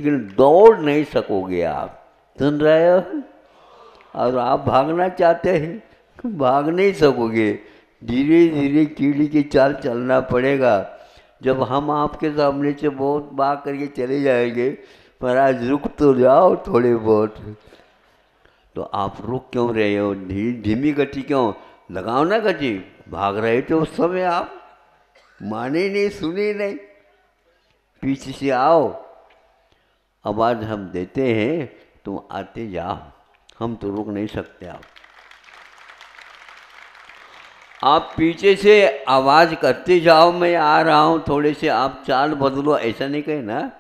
लेकिन दौड़ नहीं सकोगे आप। सुन रहे हो? और आप भागना चाहते हैं, भाग नहीं सकोगे। धीरे धीरे कीड़ी की चाल चलना पड़ेगा। जब हम आपके सामने से बहुत भाग करके चले जाएंगे, पर आज रुक तो जाओ थोड़े बहुत। तो आप रुक क्यों रहे हो? धीमी गति क्यों? लगाओ ना गति। भाग रहे थे उस समय आप, माने नहीं, सुने नहीं। पीछे से आओ, आवाज़ हम देते हैं, तुम आते जाओ, हम तो रुक नहीं सकते। आप पीछे से आवाज़ करते जाओ, मैं आ रहा हूँ, थोड़े से आप चाल बदलो, ऐसा नहीं कहे ना।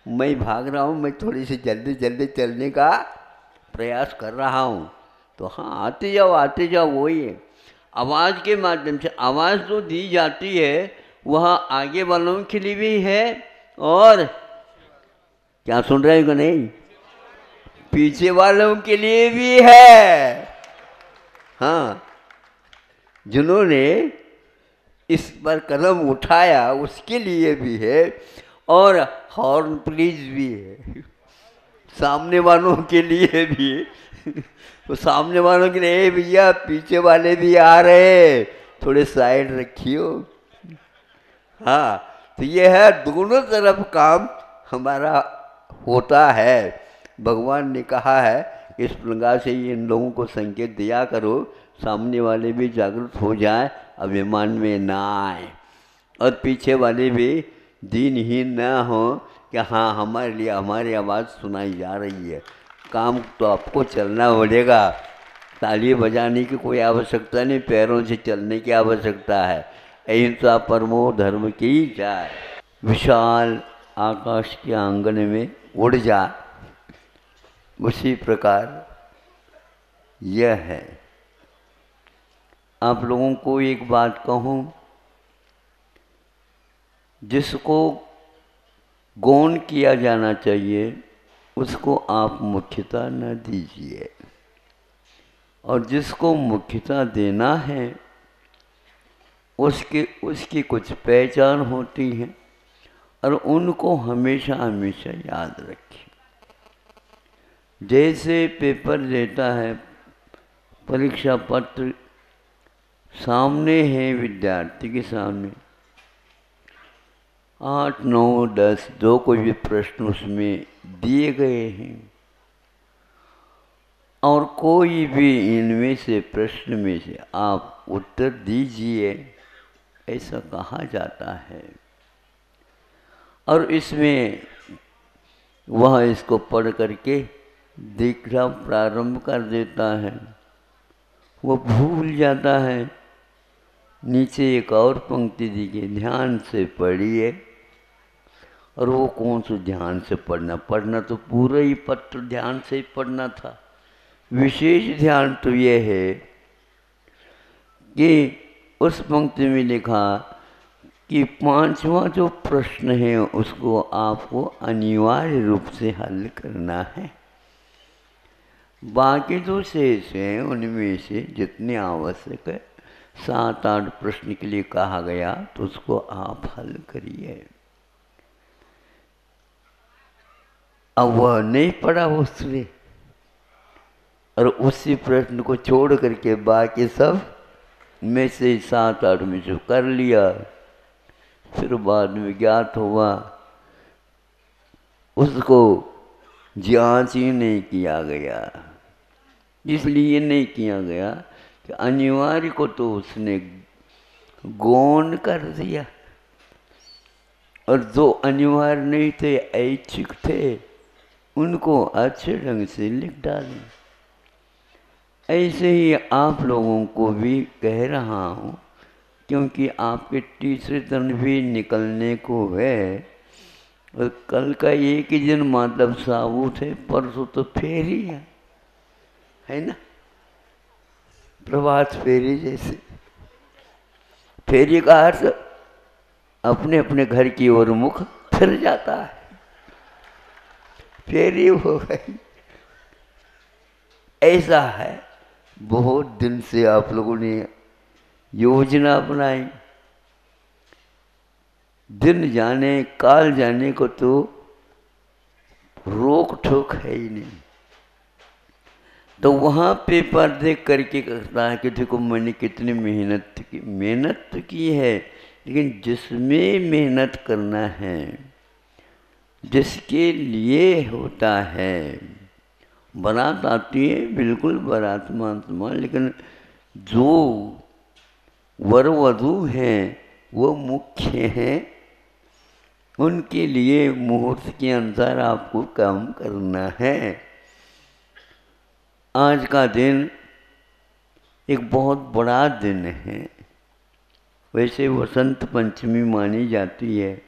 मैं भाग रहा हूँ, मैं थोड़ी सी जल्दी जल्दी चलने का प्रयास कर रहा हूँ। तो हाँ, आते जाओ, वही है। आवाज़ के माध्यम से आवाज़ जो दी जाती है वह आगे वालों के लिए भी है, और क्या सुन रहे हो कि नहीं, पीछे वालों के लिए भी है। हाँ, जिन्होंने इस पर कदम उठाया उसके लिए भी है, और हॉर्न प्लीज भी है सामने वालों के लिए भी। तो सामने वालों के लिए, भैया पीछे वाले भी आ रहे, थोड़े साइड रखियो। हाँ, तो ये है, दोनों तरफ काम हमारा होता है। भगवान ने कहा है इस प्रकार से इन लोगों को संकेत दिया करो, सामने वाले भी जागृत हो जाए, अभिमान में ना आए, और पीछे वाले भी दीनहीन न हो कि हाँ हमारे लिए हमारी आवाज़ सुनाई जा रही है। काम तो आपको चलना पड़ेगा, ताली बजाने की कोई आवश्यकता नहीं, पैरों से चलने की आवश्यकता है। अहिंसा परमो धर्म की जाए। विशाल आकाश के आंगन में उड़ जा, उसी प्रकार यह है। आप लोगों को एक बात कहूँ, जिसको गौण किया जाना चाहिए उसको आप मुख्यता न दीजिए, और जिसको मुख्यता देना है उसकी कुछ पहचान होती है, और उनको हमेशा हमेशा याद रखें। जैसे पेपर देता है, परीक्षा पत्र सामने है विद्यार्थी के सामने, 8, 9, 10 जो कोई भी प्रश्न उसमें दिए गए हैं, और कोई भी इनमें से प्रश्न में से आप उत्तर दीजिए, ऐसा कहा जाता है। और इसमें वह इसको पढ़ करके देखना प्रारंभ कर देता है, वो भूल जाता है। नीचे एक और पंक्ति दी गई, ध्यान से पढ़िए, और वो कौन सा ध्यान से पढ़ना तो पूरा ही पत्र ध्यान से ही पढ़ना था। विशेष ध्यान तो ये है कि उस पंक्ति में लिखा कि 5वां जो प्रश्न है उसको आपको अनिवार्य रूप से हल करना है। बाकी जो शेष हैं उनमें से जितने आवश्यक है, 7-8 प्रश्न के लिए कहा गया, तो उसको आप हल करिए। अब वह नहीं पढ़ा उसने, और उसी प्रश्न को छोड़ करके बाकी सब में से 7-8 में से कर लिया। फिर बाद में ज्ञात हुआ उसको जांच ही नहीं किया गया। इसलिए नहीं किया गया कि अनिवार्य को तो उसने गौण कर दिया, और जो अनिवार्य नहीं थे, ऐच्छिक थे, उनको अच्छे ढंग से लिख डालें। ऐसे ही आप लोगों को भी कह रहा हूँ, क्योंकि आपके तीसरे दिन भी निकलने को है, और कल का एक ही दिन मतलब साबुत है, परसों तो फेरी है ना, प्रभात फेरी जैसे। फेरी का अर्थ अपने अपने घर की ओर मुख फिर जाता है, फेरी हो गई। ऐसा है, बहुत दिन से आप लोगों ने योजना बनाई, दिन जाने काल जाने को तो रोक टोक है ही नहीं। तो वहाँ पेपर देख करके कहता है कि देखो मैंने कितनी मेहनत की। मेहनत तो की है, लेकिन जिसमें मेहनत करना है, जिसके लिए होता है, बारात आती है बिल्कुल बारात महात्मा, लेकिन जो वर वधू हैं वो मुख्य हैं, उनके लिए मुहूर्त के अनुसार आपको काम करना है। आज का दिन एक बहुत बड़ा दिन है। वैसे वसंत पंचमी मानी जाती है,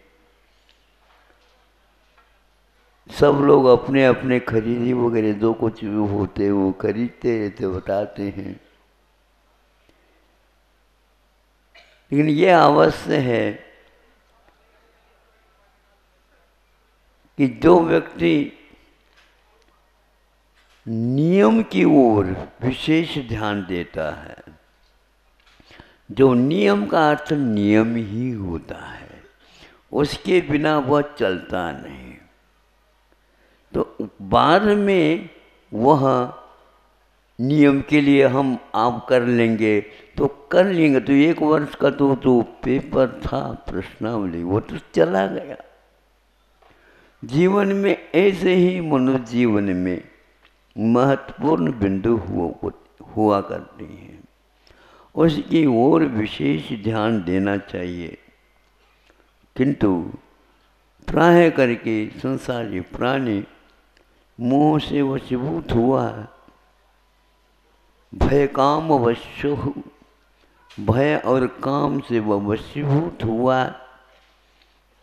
सब लोग अपने अपने खरीदी वगैरह जो कुछ भी होते वो खरीदते रहते, बताते हैं। लेकिन ये अवश्य है कि जो व्यक्ति नियम की ओर विशेष ध्यान देता है, जो नियम का अर्थ नियम ही होता है, उसके बिना वह चलता नहीं। तो बाद में वह नियम के लिए हम आप कर लेंगे तो कर लेंगे, तो 1 वर्ष का तो पेपर था प्रश्नावली, वो तो चला गया। जीवन में ऐसे ही मनुष्य जीवन में महत्वपूर्ण बिंदु हुआ करते हैं, उसकी ओर विशेष ध्यान देना चाहिए। किंतु प्राय करके संसारी प्राणी मोह से वशीभूत हुआ, भय काम वश्य, भय और काम से वह वशीभूत हुआ,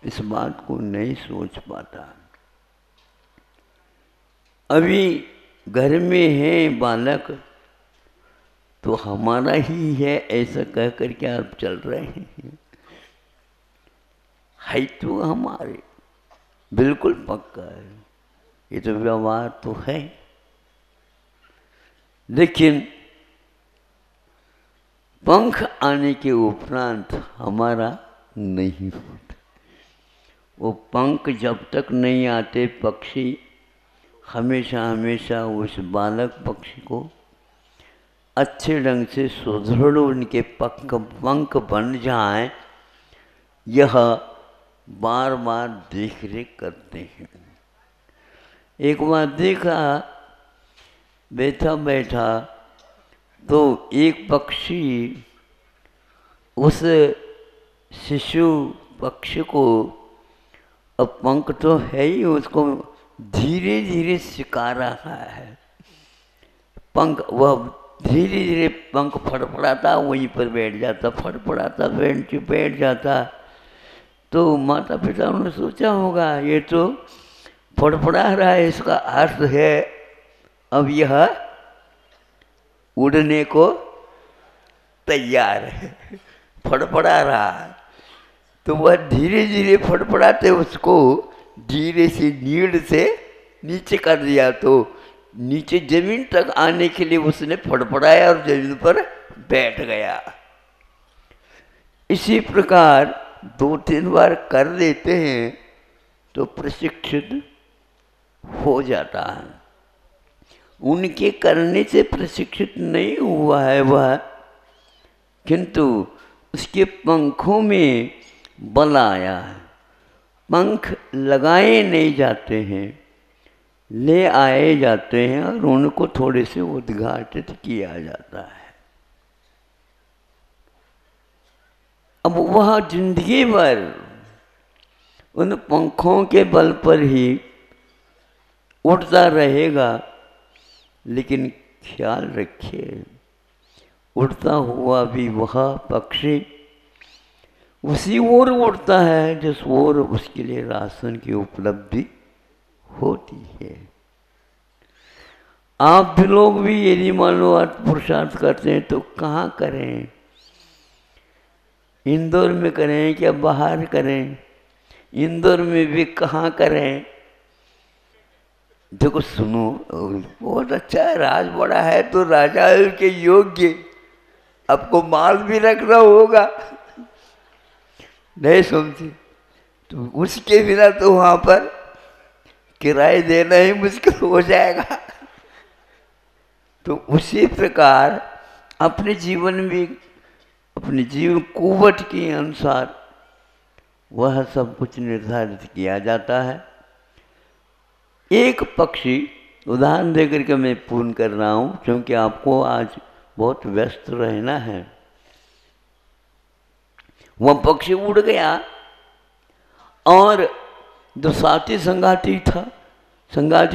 इस बात को नहीं सोच पाता। अभी घर में है बालक तो हमारा ही है ऐसा कह कर के आप चल रहे हैं, है तो हमारे, बिल्कुल पक्का है, ये तो व्यवहार तो है। लेकिन पंख आने के उपरांत हमारा नहीं होता। वो पंख जब तक नहीं आते, पक्षी हमेशा हमेशा उस बालक पक्षी को अच्छे ढंग से सुदृढ़ उनके पंख बन जाएं, यह बार बार देख रेख करते हैं। एक बार देखा, बैठा बैठा तो एक पक्षी उस शिशु पक्षी को, अब पंख तो है ही, उसको धीरे धीरे सिखा रहा है। पंख वह धीरे धीरे पंख फड़फड़ाता वहीं पर बैठ जाता, फड़फड़ाता बैठ जाता। तो माता पिता ने सोचा होगा ये तो फड़फड़ा रहा है, इसका अर्थ है अब यह उड़ने को तैयार है, फड़फड़ा रहा है। तो वह धीरे धीरे फड़फड़ाते उसको धीरे से नीड से नीचे कर दिया, तो नीचे जमीन तक आने के लिए उसने फड़फड़ाया और जमीन पर बैठ गया। इसी प्रकार 2-3 बार कर देते हैं तो प्रशिक्षित हो जाता है। उनके करने से प्रशिक्षित नहीं हुआ है वह, किंतु उसके पंखों में बल आया है। पंख लगाए नहीं जाते हैं, ले आए जाते हैं और उनको थोड़े से उद्घाटित किया जाता है। अब वह जिंदगी भर उन पंखों के बल पर ही उड़ता रहेगा। लेकिन ख्याल रखिए, उड़ता हुआ भी वह पक्षी उसी ओर उड़ता है जिस ओर उसके लिए राशन की उपलब्धि होती है। आप भी लोग भी यदि मान लो पुरुषार्थ करते हैं तो कहाँ करें? इंदौर में करें क्या बाहर करें? इंदौर में भी कहाँ करें? देखो सुनो, बहुत अच्छा है, राज बड़ा है तो राजा के योग्य, आपको माल भी रखना होगा, नहीं समझे? तो उसके बिना तो वहाँ पर किराए देना ही मुश्किल हो जाएगा। तो उसी प्रकार अपने जीवन में, अपने जीवन कुवट के अनुसार वह सब कुछ निर्धारित किया जाता है। एक पक्षी उदाहरण देकर के मैं पूर्ण कर रहा हूँ, क्योंकि आपको आज बहुत व्यस्त रहना है। वह पक्षी उड़ गया और जो साथी संगाती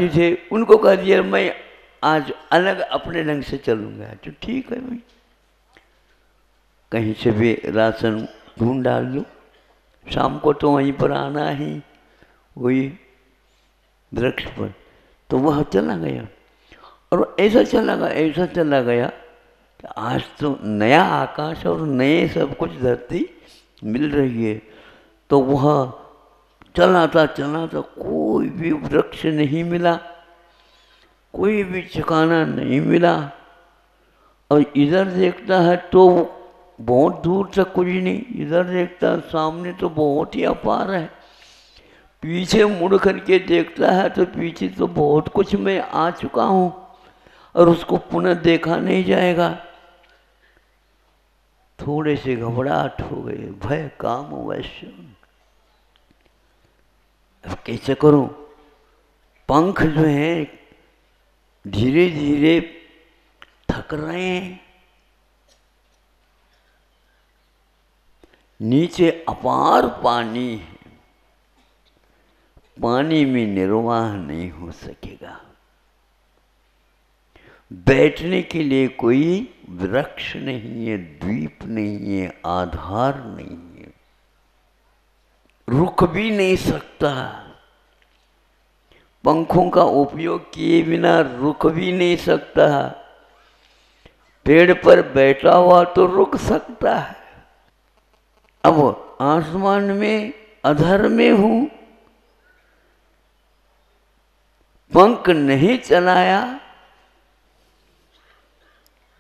थे उनको कह दिया मैं आज अलग अपने ढंग से चलूँगा। तो ठीक है भाई, कहीं से भी राशन ढूंढ डाल लो, शाम को तो वहीं पर आना ही, वही वृक्ष पर। तो वह चला गया और ऐसा चला गया कि आज तो नया आकाश और नए सब कुछ धरती मिल रही है। तो वह चला था, कोई भी वृक्ष नहीं मिला, कोई भी ठिकाना नहीं मिला। और इधर देखता है तो बहुत दूर तक कुछ नहीं, इधर देखता है सामने तो बहुत ही अपार है, पीछे मुड़ करके देखता है तो पीछे तो बहुत कुछ मैं आ चुका हूँ और उसको पुनः देखा नहीं जाएगा। थोड़े से घबराहट हो गई, भय काम अवश्य। अब कैसे करूं? पंख जो है धीरे धीरे थक रहे हैं, नीचे अपार पानी है, पानी में निर्वाह नहीं हो सकेगा। बैठने के लिए कोई वृक्ष नहीं है, द्वीप नहीं है, आधार नहीं है, रुक भी नहीं सकता। पंखों का उपयोग किए बिना रुक भी नहीं सकता। पेड़ पर बैठा हुआ तो रुक सकता है। अब आसमान में अधर में हूं, पंख नहीं चलाया,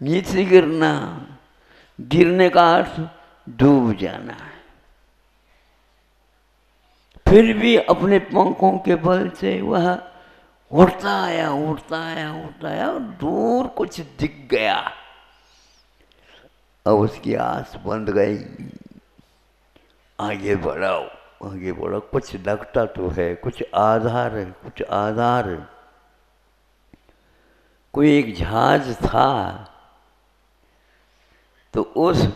नीचे गिरने का अर्थ डूब जाना है। फिर भी अपने पंखों के बल से वह उड़ता आया और दूर कुछ दिख गया। अब उसकी आस बंद गई, आगे बढ़ो, कुछ लगता तो है, कुछ आधार है। कोई एक जहाज था, तो उस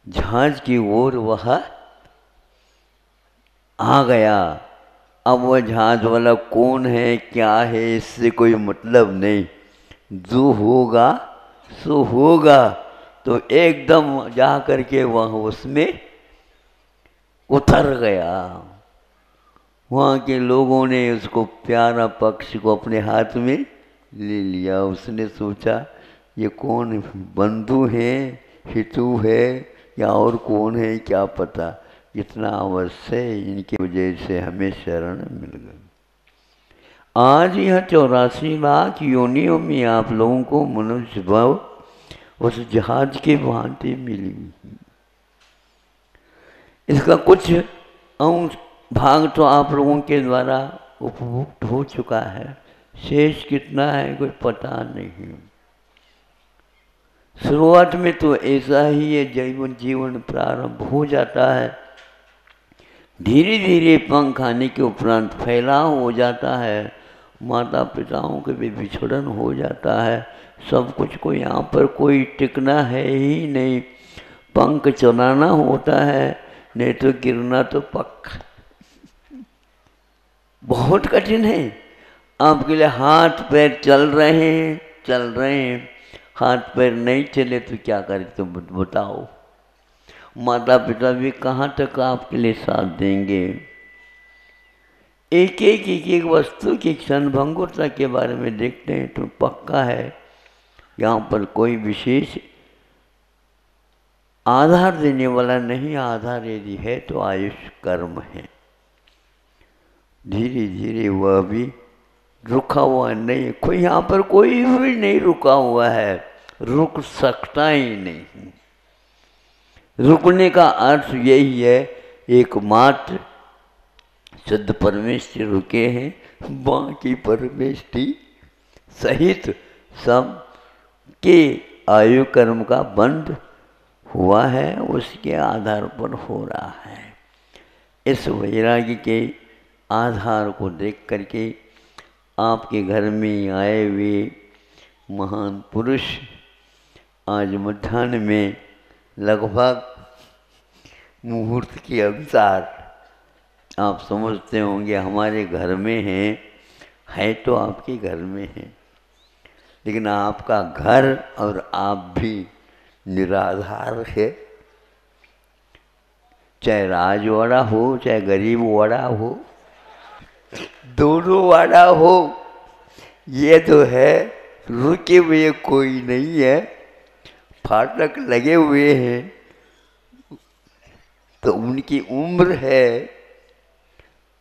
जहाज की ओर वह आ गया। अब वह जहाज वाला कौन है, क्या है, इससे कोई मतलब नहीं, जो होगा सो होगा। तो एकदम जा करके वह उसमें उतर गया। वहाँ के लोगों ने उसको, प्यारा पक्षी को अपने हाथ में ले लिया। उसने सोचा ये कौन, बंधु है, हितू है या और कौन है, क्या पता। इतना अवश्य इनकी वजह से हमें शरण मिल गई। आज यह 84 लाख योनियों में आप लोगों को मनुष्य भाव उस जहाज के भांति मिली। इसका कुछ अंश भाग तो आप लोगों के द्वारा उपभोग हो चुका है, शेष कितना है कोई पता नहीं। शुरुआत में तो ऐसा ही ये जीवन प्रारंभ हो जाता है, धीरे धीरे पंख आने के उपरांत फैलाव हो जाता है, माता पिताओं के भी बिछड़न हो जाता है, सब कुछ को यहाँ पर कोई टिकना है ही नहीं। पंख चलाना होता है, नहीं तो गिरना तो पक्का। बहुत कठिन है आपके लिए। हाथ पैर चल रहे हैं, हाथ पैर नहीं चले तो क्या करें, तो बताओ। माता पिता भी कहाँ तक आपके लिए साथ देंगे। एक वस्तु की क्षणभंगुरता के बारे में देखते हैं तो पक्का है यहाँ पर कोई विशेष आधार देने वाला नहीं। आधार यदि है तो आयुष कर्म है। धीरे धीरे वह भी रुका हुआ नहीं, कोई यहाँ पर कोई भी नहीं रुका हुआ है, रुक सकता ही नहीं। रुकने का अर्थ यही है, एकमात्र शुद्ध परमेष्टि रुके हैं, बाकी परमेष्टि सहित सब के आयु कर्म का बंध हुआ है, उसके आधार पर हो रहा है। इस वैराग्य के आधार को देख करके आपके घर में आए हुए महान पुरुष आज मध्याह्न में लगभग मुहूर्त के अनुसार आप समझते होंगे हमारे घर में है तो आपके घर में है, लेकिन आपका घर और आप भी निराधार है। चाहे राजवाड़ा हो चाहे गरीब वाड़ा हो, दोनों वाड़ा हो, ये तो है, रुके हुए कोई नहीं है। फाटक लगे हुए हैं तो उनकी उम्र है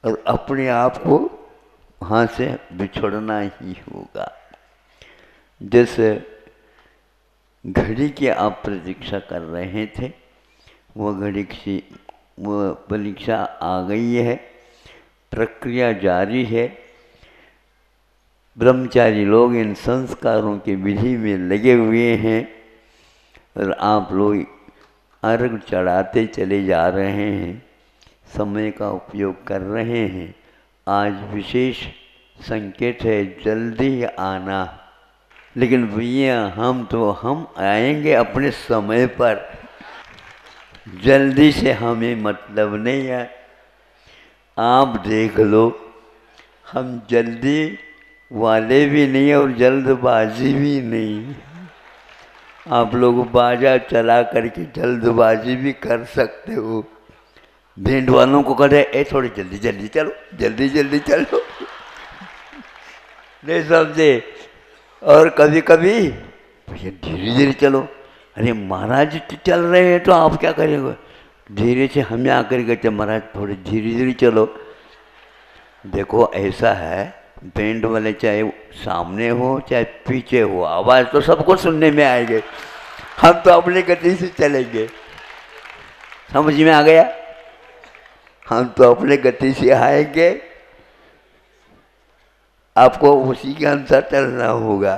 और अपने आप को वहाँ से बिछड़ना ही होगा। जैसे घड़ी की आप प्रतीक्षा कर रहे थे, वो परीक्षा आ गई है, प्रक्रिया जारी है। ब्रह्मचारी लोग इन संस्कारों की विधि में लगे हुए हैं और आप लोग अर्घ चढ़ाते चले जा रहे हैं, समय का उपयोग कर रहे हैं। आज विशेष संकेत है जल्दी आना, लेकिन भैया हम आएंगे अपने समय पर, जल्दी से हमें मतलब नहीं है। आप देख लो, हम जल्दी वाले भी नहीं और जल्दबाजी भी नहीं। आप लोग बाजा चला करके जल्दबाजी भी कर सकते हो। भेंट वालों को कहते ए थोड़ी जल्दी जल्दी चलो, जल्दी जल्दी चलो, नहीं समझे। और कभी कभी भैया धीरे धीरे चलो। अरे महाराज तो चल रहे हैं तो आप क्या करेंगे, धीरे से हमें आकर कहते महाराज थोड़ी धीरे धीरे चलो। देखो ऐसा है, बैंड वाले चाहे सामने हो चाहे पीछे हो, आवाज़ तो सबको सुनने में आएगी। हम तो अपनी गति से चलेंगे, समझ में आ गया। हम तो अपने गति से आएंगे, आपको उसी के अनुसार चलना होगा,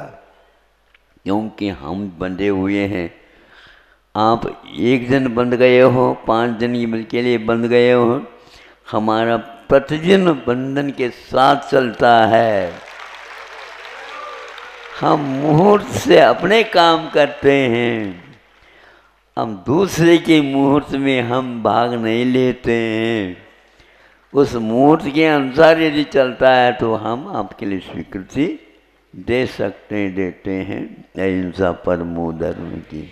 क्योंकि हम बंधे हुए हैं। आप एक दिन बंध गए हो, 5 दिन के लिए बंध गए हो, हमारा प्रतिदिन बंधन के साथ चलता है। हम मुहूर्त से अपने काम करते हैं, हम दूसरे के मुहूर्त में हम भाग नहीं लेते हैं। उस मुहूर्त के अनुसार यदि चलता है तो हम आपके लिए स्वीकृति देते हैं। अहिंसा परमो धर्म की।